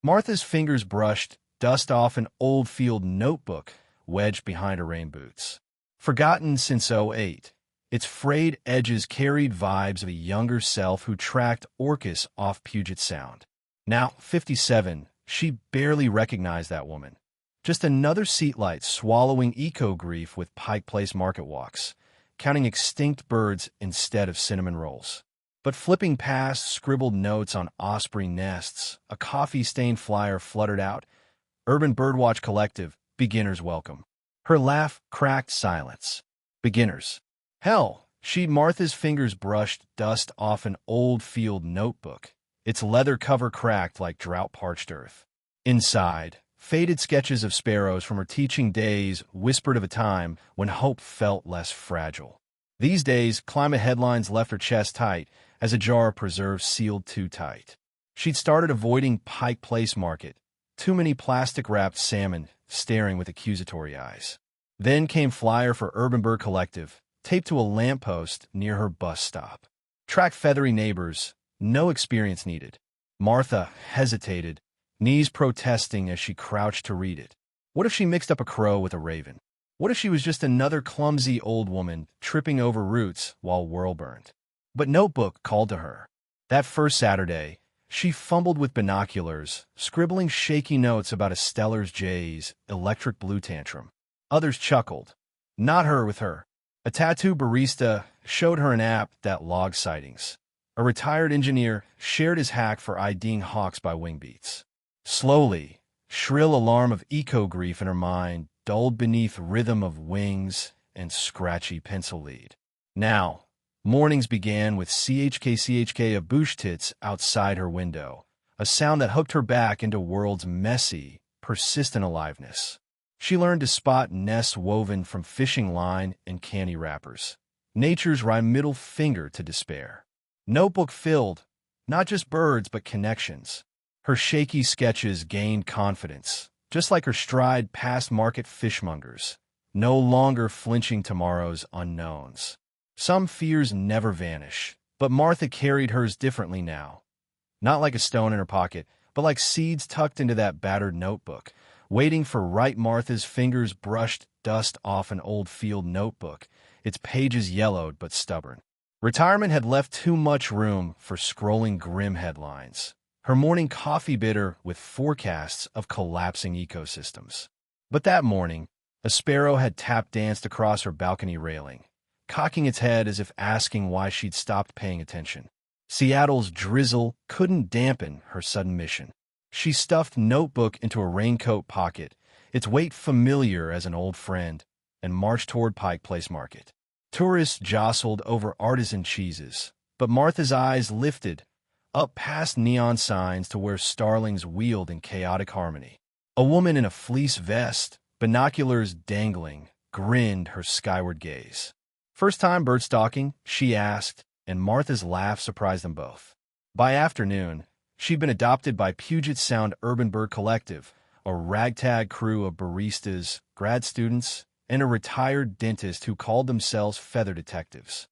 Martha's fingers brushed dust off an old field notebook wedged behind her rain boots. Forgotten since '08, its frayed edges carried vibes of a younger self who tracked orcas off Puget Sound. Now, 57, she barely recognized that woman. Just another seatlight swallowing eco-grief with Pike Place market walks, counting extinct birds instead of cinnamon rolls. But flipping past scribbled notes on osprey nests, a coffee-stained flyer fluttered out, Urban Birdwatch Collective, beginners welcome. Her laugh cracked silence. Beginners. Hell, Martha's fingers brushed dust off an old field notebook, its leather cover cracked like drought-parched earth. Inside, faded sketches of sparrows from her teaching days whispered of a time when hope felt less fragile. These days, climate headlines left her chest tight as a jar of preserves sealed too tight. She'd started avoiding Pike Place Market, too many plastic-wrapped salmon staring with accusatory eyes. Then came flyer for Urban Bird Collective, taped to a lamppost near her bus stop. Track feathery neighbors, no experience needed. Martha hesitated, knees protesting as she crouched to read it. What if she mixed up a crow with a raven? What if she was just another clumsy old woman tripping over roots while whirl burned? But Notebook called to her. That first Saturday, she fumbled with binoculars, scribbling shaky notes about a Stellar's Jay's electric blue tantrum. Others chuckled. Not her with her. A tattoo barista showed her an app that logged sightings. A retired engineer shared his hack for IDing hawks by wing beats. Slowly, shrill alarm of eco-grief in her mind dulled beneath rhythm of wings and scratchy pencil lead. Now, mornings began with CHK of Boosh Tits outside her window, a sound that hooked her back into world's messy, persistent aliveness. She learned to spot nests woven from fishing line and candy wrappers. Nature's wry middle finger to despair. Notebook filled, not just birds but connections. Her shaky sketches gained confidence, just like her stride past market fishmongers, no longer flinching tomorrow's unknowns. Some fears never vanish, but Martha carried hers differently now. Not like a stone in her pocket, but like seeds tucked into that battered notebook, waiting for right. Martha's fingers brushed dust off an old field notebook, its pages yellowed but stubborn. Retirement had left too much room for scrolling grim headlines. Her morning coffee bitter with forecasts of collapsing ecosystems. But that morning, a sparrow had tap danced across her balcony railing, cocking its head as if asking why she'd stopped paying attention. Seattle's drizzle couldn't dampen her sudden mission. She stuffed Notebook into a raincoat pocket, its weight familiar as an old friend, and marched toward Pike Place Market. Tourists jostled over artisan cheeses, but Martha's eyes lifted up past neon signs to where starlings wheeled in chaotic harmony. A woman in a fleece vest, binoculars dangling, grinned her skyward gaze. First time bird stalking? She asked, and Martha's laugh surprised them both. By afternoon, she'd been adopted by Puget Sound Urban Bird Collective, a ragtag crew of baristas, grad students, and a retired dentist who called themselves feather detectives.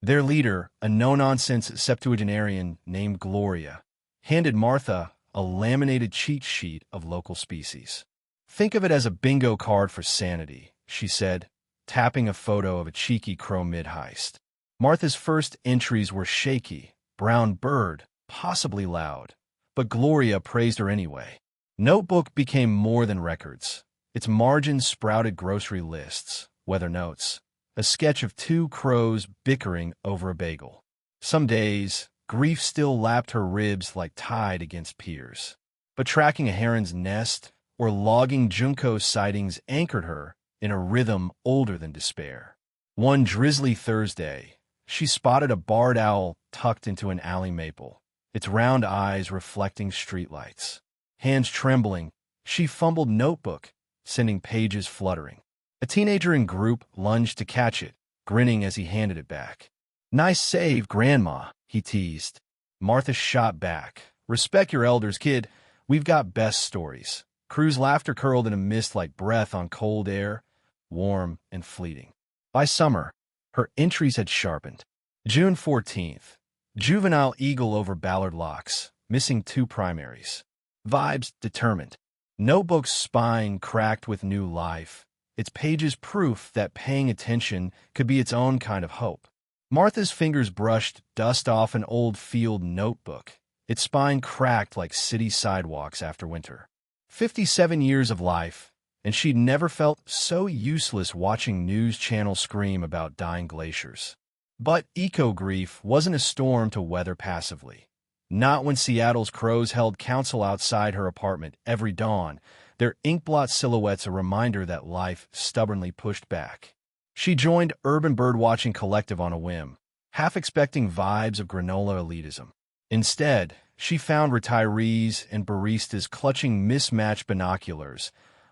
Their leader, a no-nonsense septuagenarian named Gloria, handed Martha a laminated cheat sheet of local species. Think of it as a bingo card for sanity, she said, tapping a photo of a cheeky crow mid-heist. Martha's first entries were shaky, brown bird, possibly loud, but Gloria praised her anyway. Notebook became more than records. Its margins sprouted grocery lists, weather notes, a sketch of two crows bickering over a bagel. Some days, grief still lapped her ribs like tide against piers. But tracking a heron's nest or logging junco sightings anchored her in a rhythm older than despair. One drizzly Thursday, she spotted a barred owl tucked into an alley maple, its round eyes reflecting streetlights. Hands trembling, she fumbled Notebook, sending pages fluttering. A teenager in group lunged to catch it, grinning as he handed it back. "Nice save, Grandma," he teased. Martha shot back. "Respect your elders, kid. We've got best stories." Crew's laughter curled in a mist like breath on cold air, warm and fleeting. By summer, her entries had sharpened. June 14th. Juvenile eagle over Ballard Locks, missing two primaries. Vibes determined. Notebook's spine cracked with new life, its pages proof that paying attention could be its own kind of hope. Martha's fingers brushed dust off an old field notebook, its spine cracked like city sidewalks after winter. 57 years of life, and she'd never felt so useless watching news channels scream about dying glaciers. But eco-grief wasn't a storm to weather passively. Not when Seattle's crows held council outside her apartment every dawn, their inkblot silhouettes a reminder that life stubbornly pushed back. She joined Urban Birdwatching Collective on a whim, half expecting vibes of granola elitism. Instead, she found retirees and baristas clutching mismatched binoculars,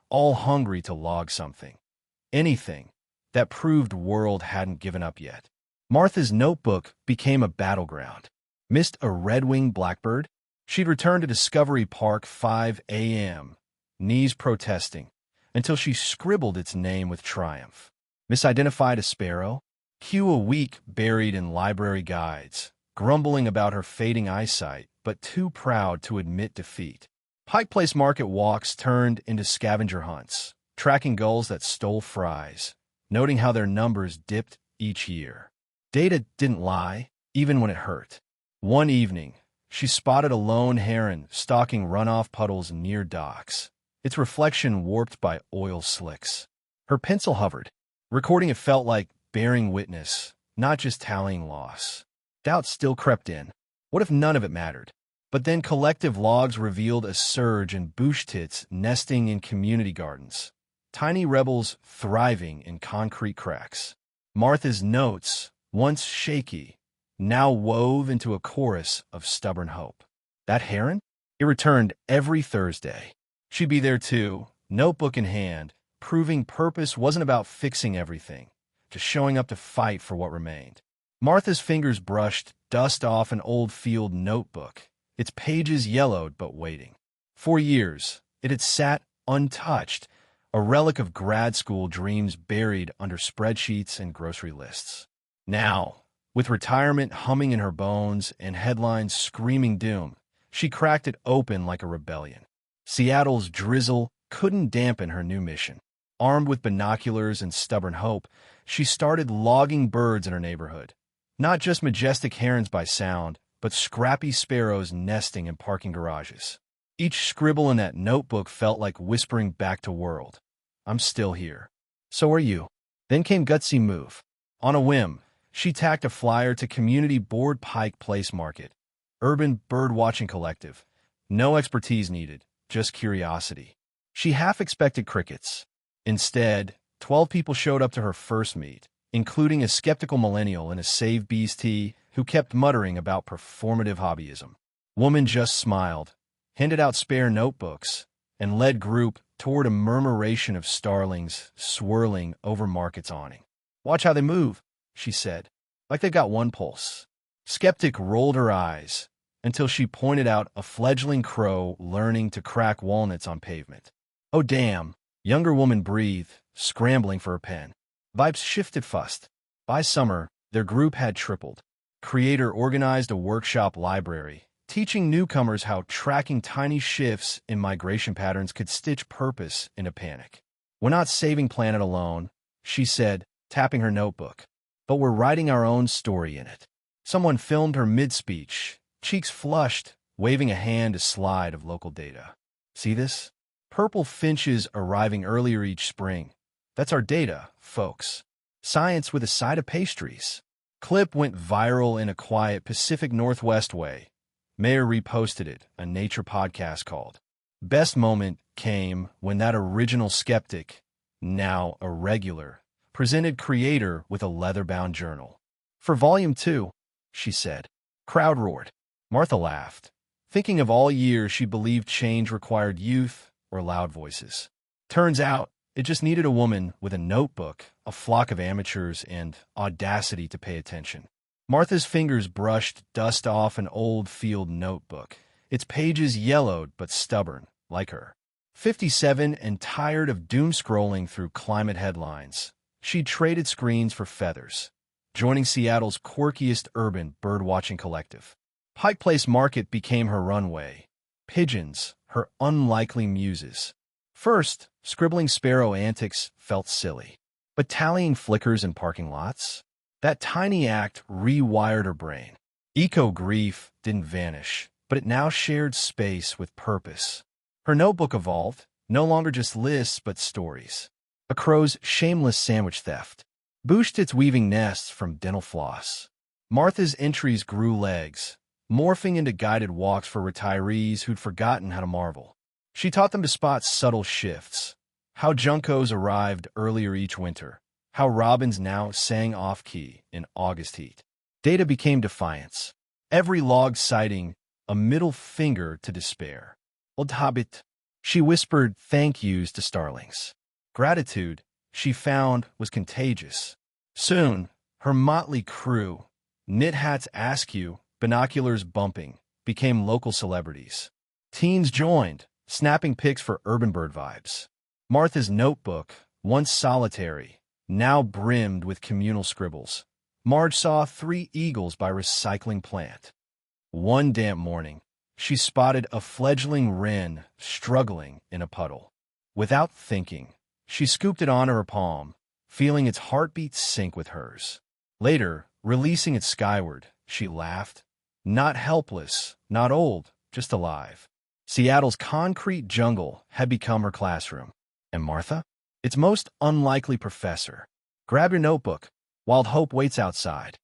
all hungry to log something. Anything that proved world hadn't given up yet. Martha's notebook became a battleground. Missed a red-winged blackbird? She'd return to Discovery Park 5 a.m., knees protesting, until she scribbled its name with triumph. Misidentified a sparrow? Cue a week buried in library guides, grumbling about her fading eyesight, but too proud to admit defeat. Pike Place Market walks turned into scavenger hunts, tracking gulls that stole fries, noting how their numbers dipped each year. Data didn't lie, even when it hurt. One evening, she spotted a lone heron stalking runoff puddles near docks, its reflection warped by oil slicks. Her pencil hovered. Recording it felt like bearing witness, not just tallying loss. Doubt still crept in. What if none of it mattered? But then collective logs revealed a surge in bush tits nesting in community gardens, tiny rebels thriving in concrete cracks. Martha's notes, once shaky, now wove into a chorus of stubborn hope. That heron? It returned every Thursday. She'd be there too, notebook in hand, proving purpose wasn't about fixing everything, just showing up to fight for what remained. Martha's fingers brushed dust off an old field notebook, its pages yellowed but waiting. For years, it had sat untouched, a relic of grad school dreams buried under spreadsheets and grocery lists. Now, with retirement humming in her bones and headlines screaming doom, she cracked it open like a rebellion. Seattle's drizzle couldn't dampen her new mission. Armed with binoculars and stubborn hope, she started logging birds in her neighborhood. Not just majestic herons by sound, but scrappy sparrows nesting in parking garages. Each scribble in that notebook felt like whispering back to world, "I'm still here. So are you." Then came gutsy move. On a whim, she tacked a flyer to Community Board Pike Place Market, Urban Birdwatching Collective. No expertise needed, just curiosity. She half expected crickets. Instead, 12 people showed up to her first meet, including a skeptical millennial in a Save Bees tee who kept muttering about performative hobbyism. Woman just smiled, handed out spare notebooks, and led group toward a murmuration of starlings swirling over Market's awning. "Watch how they move," she said, like they got one pulse. Skeptic rolled her eyes until she pointed out a fledgling crow learning to crack walnuts on pavement. "Oh, damn," younger woman breathed, scrambling for a pen. Vibes shifted fast. By summer, their group had tripled. Creator organized a workshop library, teaching newcomers how tracking tiny shifts in migration patterns could stitch purpose in a panic. "We're not saving planet alone," she said, tapping her notebook, "but we're writing our own story in it." Someone filmed her mid-speech, cheeks flushed, waving a hand to slide of local data. "See this? Purple finches arriving earlier each spring. That's our data, folks. Science with a side of pastries." Clip went viral in a quiet Pacific Northwest way. Mayor reposted it, a nature podcast called. Best moment came when that original skeptic, now a regular, presented Creator with a leather-bound journal. "For Volume 2, she said. Crowd roared. Martha laughed, thinking of all years she believed change required youth or loud voices. Turns out, it just needed a woman with a notebook, a flock of amateurs, and audacity to pay attention. Martha's fingers brushed dust off an old field notebook, its pages yellowed but stubborn, like her. 57 and tired of doom-scrolling through climate headlines, she'd traded screens for feathers, joining Seattle's quirkiest urban birdwatching collective. Pike Place Market became her runway. Pigeons, her unlikely muses. First, scribbling sparrow antics felt silly. But tallying flickers in parking lots? That tiny act rewired her brain. Eco-grief didn't vanish, but it now shared space with purpose. Her notebook evolved, no longer just lists but stories. A crow's shameless sandwich theft. Boosted weaving nests from dental floss. Martha's entries grew legs, morphing into guided walks for retirees who'd forgotten how to marvel. She taught them to spot subtle shifts. How juncos arrived earlier each winter. How robins now sang off-key in August heat. Data became defiance. Every log citing a middle finger to despair. Old Hobbit. She whispered thank yous to starlings. Gratitude, she found, was contagious. Soon, her motley crew, knit hats askew, binoculars bumping, became local celebrities. Teens joined, snapping pics for urban bird vibes. Martha's notebook, once solitary, now brimmed with communal scribbles. Marge saw 3 eagles by recycling plant. One damp morning, she spotted a fledgling wren struggling in a puddle. Without thinking, she scooped it onto her palm, feeling its heartbeat sync with hers. Later, releasing it skyward, she laughed. Not helpless, not old, just alive. Seattle's concrete jungle had become her classroom. And Martha? Its most unlikely professor. Grab your notebook. Wild hope waits outside.